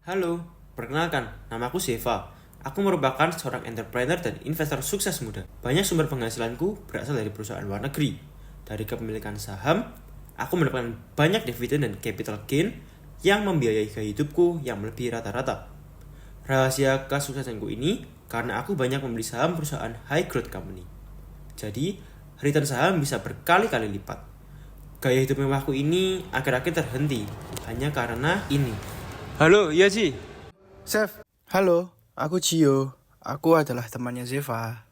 Halo, perkenalkan, namaku Seva. Aku merupakan seorang entrepreneur dan investor sukses muda. Banyak sumber penghasilanku berasal dari perusahaan luar negeri. Dari kepemilikan saham, aku mendapatkan banyak dividen dan capital gain yang membiayai gaya hidupku yang melebihi rata-rata. Rahasia kesuksesanku ini karena aku banyak membeli saham perusahaan high growth company. Jadi, return saham bisa berkali-kali lipat. Gaya hidup mewahku ini akhir-akhir terhenti hanya karena ini. Halo, iya Ci. Chef, halo, aku Gio. Aku adalah temannya Zeva.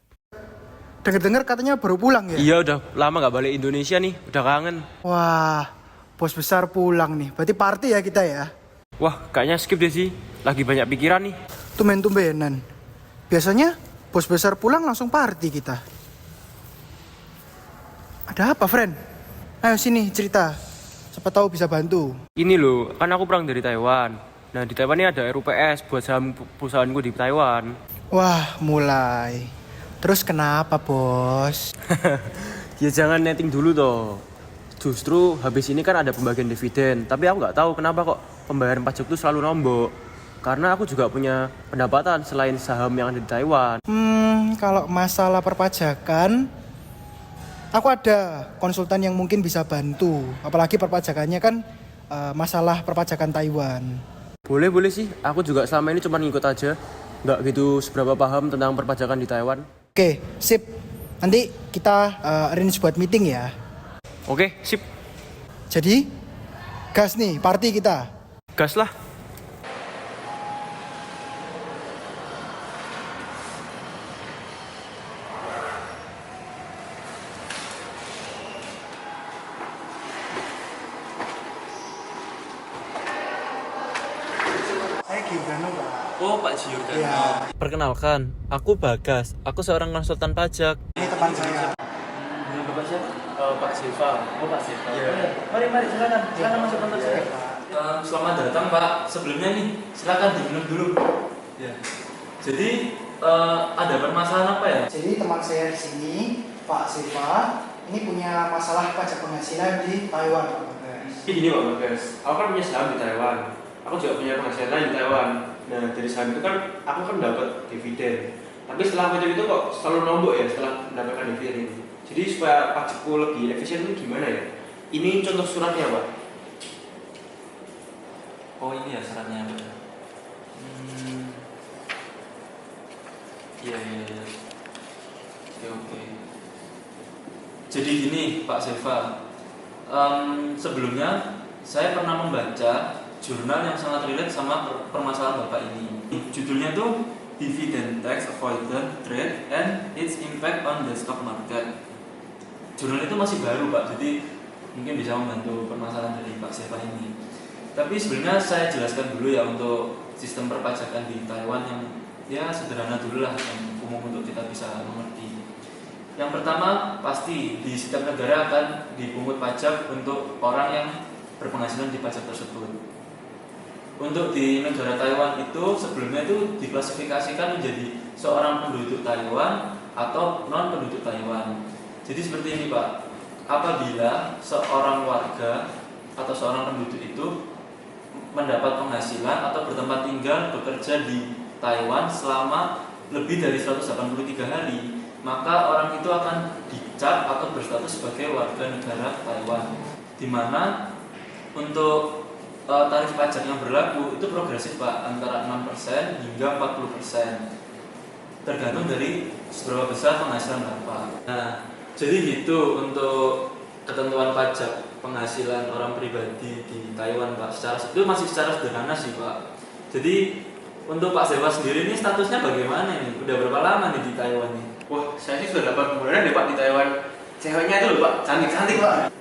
Dengar-dengar katanya baru pulang ya? Iya, udah lama gak balik Indonesia nih, udah kangen. Wah, bos besar pulang nih. Berarti party ya kita ya? Wah, kayaknya skip deh sih, lagi banyak pikiran nih. Tumben-tumbenan. Biasanya bos besar pulang langsung party kita. Ada apa, friend? Ayo sini cerita. Siapa tahu bisa bantu. Ini loh, kan aku pulang dari Taiwan. Nah, di Taiwan ini ada RUPS buat saham perusahaanku di Taiwan. Wah, mulai. Terus kenapa, bos? Ya jangan netting dulu toh. Justru habis ini kan ada pembagian dividen, tapi aku nggak tahu kenapa kok pembayaran pajak itu selalu nombok. Karena aku juga punya pendapatan selain saham yang ada di Taiwan. Kalau masalah perpajakan, aku ada konsultan yang mungkin bisa bantu. Apalagi perpajakannya kan masalah perpajakan Taiwan. Boleh sih, aku juga selama ini cuma ngikut aja. Nggak gitu seberapa paham tentang perpajakan di Taiwan. Oke, sip. Nanti kita arrange buat meeting ya. Oke, sip. Jadi, gas nih, party kita. Gas lah. Saya Gibrano, Pak. Oh, Pak Giordano. Iya. Perkenalkan, aku Bagas. Aku seorang konsultan pajak. Ini teman saya. Bapak siapa? Pak Silva. Oh, Pak Silva. Iya. Mari silakan. Silakan masuk kantor saya. Selamat datang Pak. Sebelumnya nih, silakan diminum dulu. Ya. Jadi ada permasalahan apa ya? Jadi teman saya di sini, Pak Siva, ini punya masalah pajak penghasilan di Taiwan, Pak Bagas. Gini Pak Bagas, aku kan punya saham di Taiwan. Aku juga punya penghasilan di Taiwan. Nah, dari saham itu kan aku kan dapat dividen. Tapi setelah pajak itu kok selalu nombok ya setelah mendapatkan dividen. Jadi supaya pajakku lebih efisien itu gimana ya? Ini contoh suratnya Pak. Oh ini ya sarannya. Iya. Oke. Jadi gini Pak Seva, sebelumnya saya pernah membaca jurnal yang sangat relate sama permasalahan Bapak ini. Judulnya tuh Dividend Tax Avoidance Trade and Its Impact on the Stock Market. Jurnal itu masih baru Pak, jadi mungkin bisa membantu permasalahan dari Pak Seva ini. Tapi sebenarnya saya jelaskan dulu ya untuk sistem perpajakan di Taiwan yang ya sederhana dulu lah, yang umum untuk kita bisa mengerti. Yang pertama, pasti di setiap negara akan dipungut pajak untuk orang yang berpenghasilan di pajak tersebut. Untuk di negara Taiwan itu sebelumnya itu diklasifikasikan menjadi seorang penduduk Taiwan atau non penduduk Taiwan. Jadi seperti ini Pak, apabila seorang warga atau seorang penduduk itu mendapat penghasilan atau bertempat tinggal bekerja di Taiwan selama lebih dari 183 hari, maka orang itu akan dicap atau berstatus sebagai warga negara Taiwan, di mana untuk tarif pajak yang berlaku itu progresif Pak, antara 6% hingga 40%, tergantung dari seberapa besar penghasilan Bapak. Nah, jadi gitu untuk ketentuan pajak penghasilan orang pribadi di Taiwan Pak. Itu masih secara sederhana sih Pak. Jadi untuk Pak Seva sendiri ini statusnya bagaimana nih? Udah berapa lama nih di Taiwan nih? Wah, saya sih sudah 8 bulanan deh Pak di Taiwan. Ceweknya itu loh Pak, cantik-cantik Pak.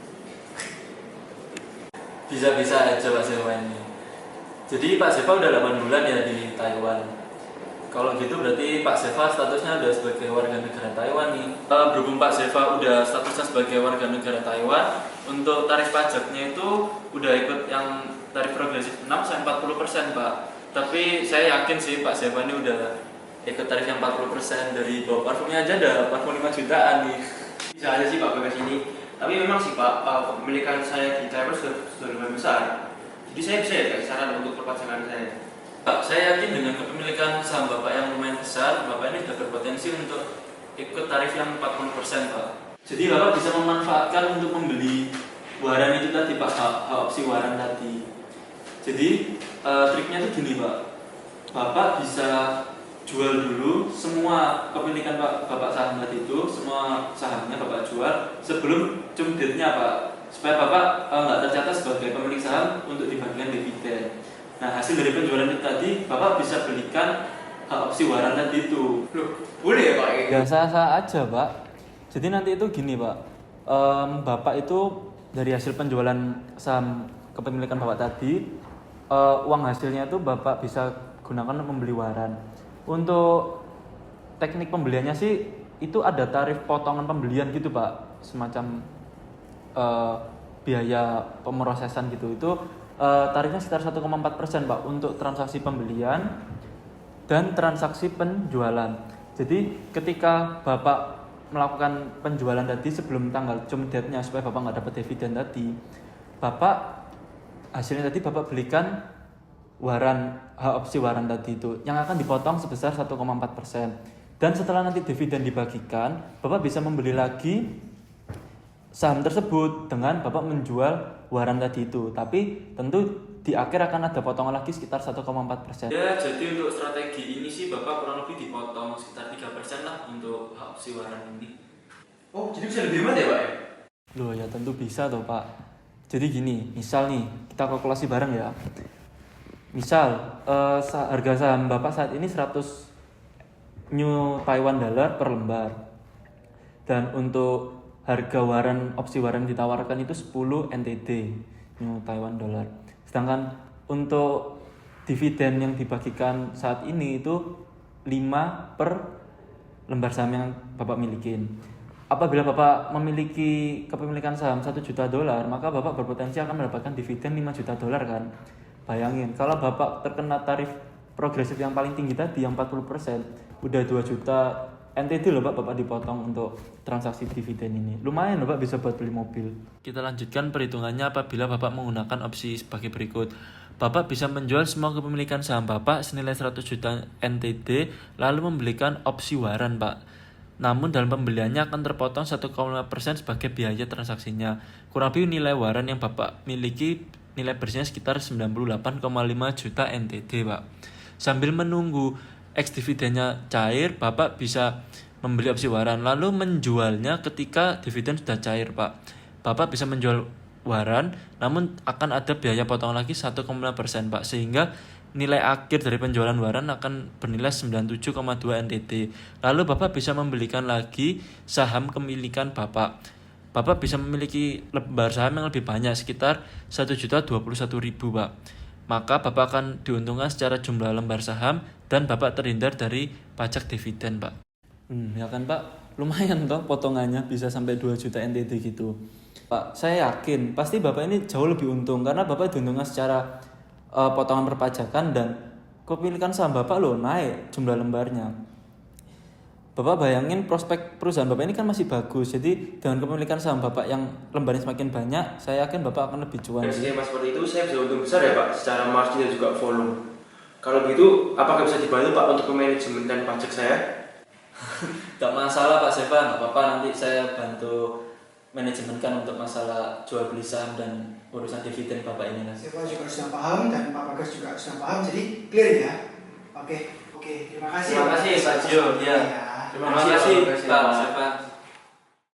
Bisa-bisa aja Pak Seva ini. Jadi Pak Seva udah 8 bulan ya di Taiwan. Kalau gitu berarti Pak Seva statusnya udah sebagai warga negara Taiwan nih. Berhubung Pak Seva udah statusnya sebagai warga negara Taiwan, untuk tarif pajaknya itu udah ikut yang tarif progresif 6-40% Pak. Tapi saya yakin sih Pak Seva ini udah ikut tarif yang 40%. Dari bawa parfumnya aja ada parfum 5 jutaan nih. Bisa aja sih Pak Bagas ini. Tapi memang sih Pak, kepemilikan saya di Taiwan sudah lumayan besar. Jadi saya bisa ya kasih saran untuk perpajakan saya. Pak, saya yakin dengan kepemilikan saham Bapak yang lumayan besar, Bapak ini sudah berpotensi untuk ikut tarif yang 40%, Pak. Jadi Bapak bisa memanfaatkan untuk membeli waran itu tadi, Pak, hak opsi waran tadi. Jadi triknya itu gini, Pak. Bapak bisa jual dulu semua kepemilikan Bapak saham tadi itu, semua sahamnya Bapak jual sebelum cum date-nya, Pak. Supaya Bapak nggak tercatat sebagai pemilik saham untuk dibagikan dividen. Nah, hasil dari penjualan itu tadi Bapak bisa belikan hak opsi waran tadi itu. Loh, boleh ya Pak? Ya sah-sah aja, Pak. Jadi nanti itu gini, Pak. Bapak itu dari hasil penjualan saham kepemilikan Bapak tadi, uang hasilnya itu Bapak bisa gunakan untuk membeli waran. Untuk teknik pembeliannya sih itu ada tarif potongan pembelian gitu, Pak. Semacam biaya pemrosesan gitu. Itu tarifnya sekitar 1,4% Pak untuk transaksi pembelian dan transaksi penjualan. Jadi ketika Bapak melakukan penjualan tadi sebelum tanggal cum date-nya supaya Bapak nggak dapat dividen tadi, Bapak hasilnya tadi Bapak belikan waran, hak opsi waran tadi itu yang akan dipotong sebesar 1,4%. Dan setelah nanti dividen dibagikan, Bapak bisa membeli lagi saham tersebut dengan Bapak menjual waran tadi itu. Tapi tentu di akhir akan ada potongan lagi sekitar 1,4%. Ya, jadi untuk strategi ini sih Bapak kurang lebih dipotong sekitar 3% lah untuk hak opsi waran ini. Oh, jadi bisa lebih hemat ya Pak? Loh ya tentu bisa toh Pak. Jadi gini, misal nih kita kalkulasi bareng ya. Misal harga saham Bapak saat ini 100 New Taiwan dollar per lembar. Dan untuk harga waran opsi waran ditawarkan itu 10 NTD New Taiwan dollar. Sedangkan untuk dividen yang dibagikan saat ini itu 5 per lembar saham yang Bapak milikin. Apabila Bapak memiliki kepemilikan saham 1 juta dolar, maka Bapak berpotensi akan mendapatkan dividen 5 juta dolar kan. Bayangin, kalau Bapak terkena tarif progresif yang paling tinggi tadi yang 40%, udah 2 juta NTD loh Bapak dipotong untuk transaksi dividen ini. Lumayan loh Pak, bisa buat beli mobil. Kita lanjutkan perhitungannya apabila Bapak menggunakan opsi sebagai berikut. Bapak bisa menjual semua kepemilikan saham Bapak senilai 100 juta NTD lalu membelikan opsi waran Pak. Namun dalam pembeliannya akan terpotong 1,5% sebagai biaya transaksinya. Kurang lebih nilai waran yang Bapak miliki nilai bersihnya sekitar 98,5 juta NTD Pak. Sambil menunggu ex dividennya cair, Bapak bisa membeli opsi waran lalu menjualnya ketika dividen sudah cair Pak. Bapak bisa menjual waran namun akan ada biaya potongan lagi 1,5% Pak, sehingga nilai akhir dari penjualan waran akan bernilai 97,2 NTD. Lalu Bapak bisa membelikan lagi saham kepemilikan Bapak. Bapak bisa memiliki lembar saham yang lebih banyak sekitar 1.021.000 Pak. Maka Bapak akan diuntungkan secara jumlah lembar saham dan Bapak terhindar dari pajak dividen Pak. Ya kan Pak, lumayan toh potongannya bisa sampai 2 juta NTD gitu. Pak, saya yakin pasti Bapak ini jauh lebih untung karena Bapak diuntungkan secara potongan perpajakan dan kepemilikan saham Bapak loh naik jumlah lembarnya. Bapak bayangin prospek perusahaan Bapak ini kan masih bagus. Jadi dengan kepemilikan saham Bapak yang lembarnya semakin banyak, saya yakin Bapak akan lebih cuan. Dari skema seperti itu saya bisa untung besar ya Pak, secara margin dan juga volume. Kalau gitu, apakah bisa dibantu Pak untuk manajemen dan pajak saya? Gak masalah Pak Seva, gak apa-apa, nanti saya bantu manajemenkan untuk masalah jual beli saham dan urusan dividen Bapak ini. Seva juga sudah paham dan Pak Bagas juga sudah paham, jadi clear ya. Oke, terima kasih. Terima kasih Pak Gio. Ya. Terima kasih Pak Seva.